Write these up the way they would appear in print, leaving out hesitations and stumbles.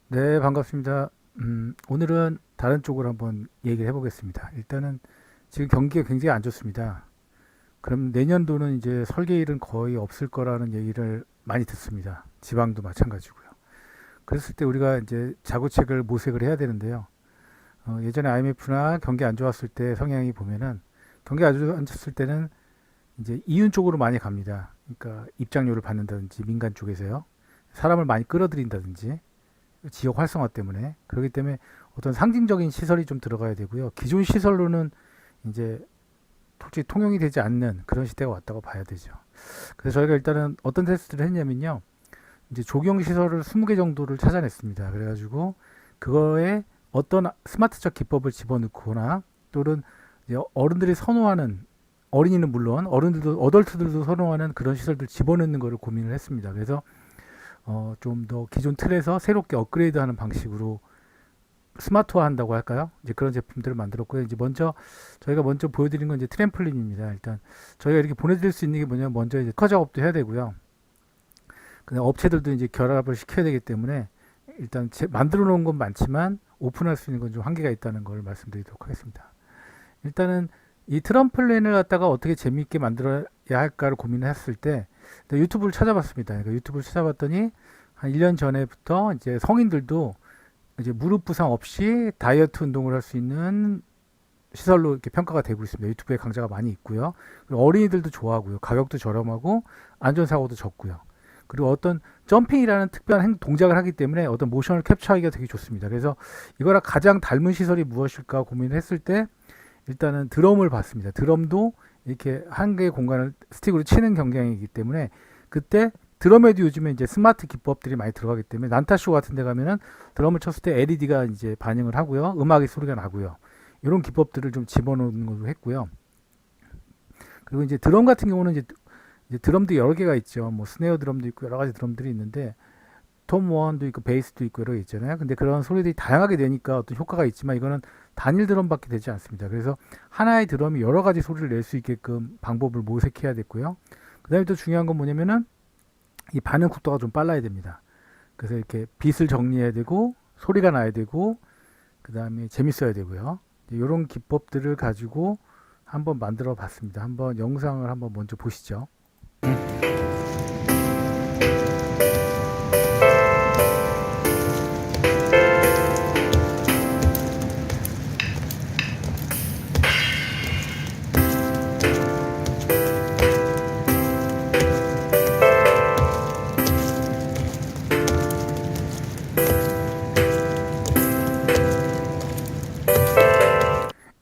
네, 반갑습니다. 오늘은 다른 쪽으로 한번 얘기를 해보겠습니다. 일단은 지금 경기가 굉장히 안 좋습니다. 그럼 내년도는 이제 설계일은 거의 없을 거라는 얘기를 많이 듣습니다. 지방도 마찬가지고요. 그랬을 때 우리가 이제 자구책을 모색을 해야 되는데요. 예전에 IMF나 경기 안 좋았을 때 성향이 보면은 경기 안 좋았을 때는 이제 이윤 쪽으로 많이 갑니다. 그러니까 입장료를 받는다든지 민간 쪽에서요. 사람을 많이 끌어들인다든지 지역 활성화 때문에 그렇기 때문에 어떤 상징적인 시설이 좀 들어가야 되고요. 기존 시설로는 이제 솔직히 통용이 되지 않는 그런 시대가 왔다고 봐야 되죠. 그래서 저희가 일단은 어떤 테스트를 했냐면요. 이제 조경 시설을 20개 정도를 찾아냈습니다. 그래가지고 그거에 어떤 스마트적 기법을 집어넣거나 또는 이제 어른들이 선호하는 어린이는 물론 어른들도 어덜트들도 선호하는 그런 시설들 집어넣는 거를 고민을 했습니다. 그래서 좀 더 기존 틀에서 새롭게 업그레이드하는 방식으로 스마트화 한다고 할까요? 이제 그런 제품들을 만들었고요. 이제 저희가 먼저 보여드린 건 이제 트램플린입니다. 일단 저희가 이렇게 보내드릴 수 있는 게 뭐냐면 먼저 이제 커 작업도 해야 되고요. 그다음 업체들도 이제 결합을 시켜야 되기 때문에 일단 만들어 놓은 건 많지만 오픈할 수 있는 건 좀 한계가 있다는 걸 말씀드리도록 하겠습니다. 일단은 이 트럼플린을 갖다가 어떻게 재미있게 만들어야 할까를 고민을 했을 때 유튜브를 찾아봤습니다. 그러니까 유튜브를 찾아봤더니 한 1년 전에부터 이제 성인들도 이제 무릎 부상 없이 다이어트 운동을 할 수 있는 시설로 이렇게 평가가 되고 있습니다. 유튜브에 강좌가 많이 있고요. 그리고 어린이들도 좋아하고요. 가격도 저렴하고 안전사고도 적고요. 그리고 어떤 점핑이라는 특별한 동작을 하기 때문에 어떤 모션을 캡처하기가 되게 좋습니다. 그래서 이거랑 가장 닮은 시설이 무엇일까 고민을 했을 때 일단은 드럼을 봤습니다. 드럼도 이렇게 한 개의 공간을 스틱으로 치는 경향이기 때문에 그때 드럼에도 요즘에 이제 스마트 기법들이 많이 들어가기 때문에 난타쇼 같은 데 가면은 드럼을 쳤을 때 LED가 이제 반영을 하고요. 음악의 소리가 나고요. 이런 기법들을 좀 집어넣는 걸로 했고요. 그리고 이제 드럼 같은 경우는 이제 드럼도 여러 개가 있죠. 뭐 스네어 드럼도 있고 여러 가지 드럼들이 있는데 톰 원도 있고 베이스도 있고 여러 개 있잖아요. 근데 그런 소리들이 다양하게 되니까 어떤 효과가 있지만 이거는 단일 드럼밖에 되지 않습니다. 그래서 하나의 드럼이 여러 가지 소리를 낼 수 있게끔 방법을 모색해야 됐고요. 그다음에 또 중요한 건 뭐냐면은 이 반응 속도가 좀 빨라야 됩니다. 그래서 이렇게 빛을 정리해야 되고 소리가 나야 되고 그다음에 재밌어야 되고요. 이런 기법들을 가지고 한번 만들어 봤습니다. 한번 영상을 한번 먼저 보시죠.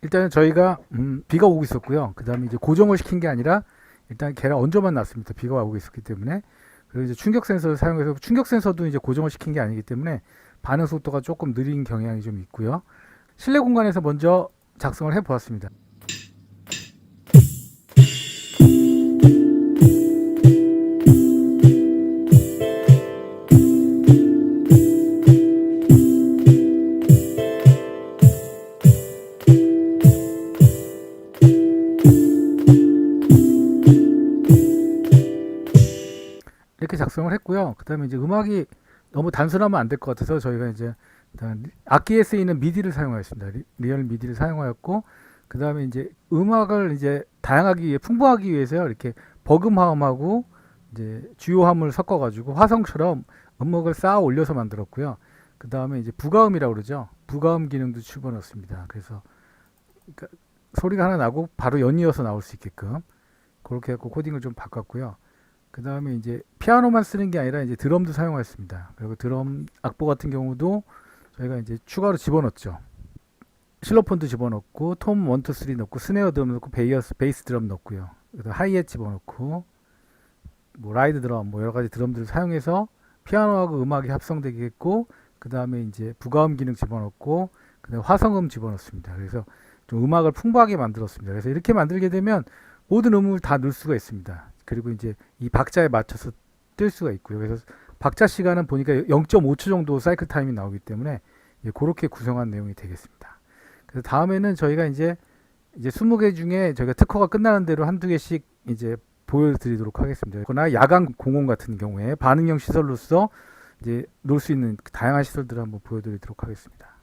일단은 저희가 비가 오고 있었고요. 그 다음에 이제 고정을 시킨 게 아니라 일단 계란 얹어만 놨습니다. 비가 오고 있었기 때문에. 그리고 이제 충격 센서를 사용해서 충격 센서도 이제 고정을 시킨 게 아니기 때문에 반응 속도가 조금 느린 경향이 좀 있고요. 실내 공간에서 먼저 작성을 해 보았습니다. 이렇게 작성을 했고요. 그다음에 이제 음악이 너무 단순하면 안 될 것 같아서 저희가 이제 일단 악기에 쓰이는 미디를 사용하였습니다. 리얼 미디를 사용하였고 그다음에 이제 음악을 이제 다양하게 위해 풍부하기 위해서요. 이렇게 버금화음하고 이제 주요함을 섞어 가지고 화성처럼 음악을 쌓아 올려서 만들었고요. 그다음에 이제 부가음이라고 그러죠. 부가음 기능도 집어넣었습니다. 그래서 그러니까 소리가 하나 나고 바로 연이어서 나올 수 있게끔 그렇게 해서 코딩을 좀 바꿨고요. 그 다음에 이제 피아노만 쓰는 게 아니라 이제 드럼도 사용했습니다. 그리고 드럼 악보 같은 경우도 저희가 이제 추가로 집어넣었죠. 실로폰도 집어넣고 톰 1, 2, 3 넣고 스네어 드럼 넣고 베이스 드럼 넣고요. 하이햇 집어넣고 뭐 라이드 드럼 뭐 여러 가지 드럼들을 사용해서 피아노하고 음악이 합성되겠고 그 다음에 이제 부가음 기능 집어넣고 그다음에 화성음 집어넣습니다. 그래서 좀 음악을 풍부하게 만들었습니다. 그래서 이렇게 만들게 되면 모든 음을 다 넣을 수가 있습니다. 그리고 이제 이 박자에 맞춰서 뜰 수가 있고요. 그래서 박자 시간은 보니까 0.5초 정도 사이클 타임이 나오기 때문에 그렇게 구성한 내용이 되겠습니다. 그래서 다음에는 저희가 이제 20개 중에 저희가 특허가 끝나는 대로 한두 개씩 이제 보여드리도록 하겠습니다. 그러나 야간 공원 같은 경우에 반응형 시설로서 이제 놀 수 있는 다양한 시설들을 한번 보여드리도록 하겠습니다.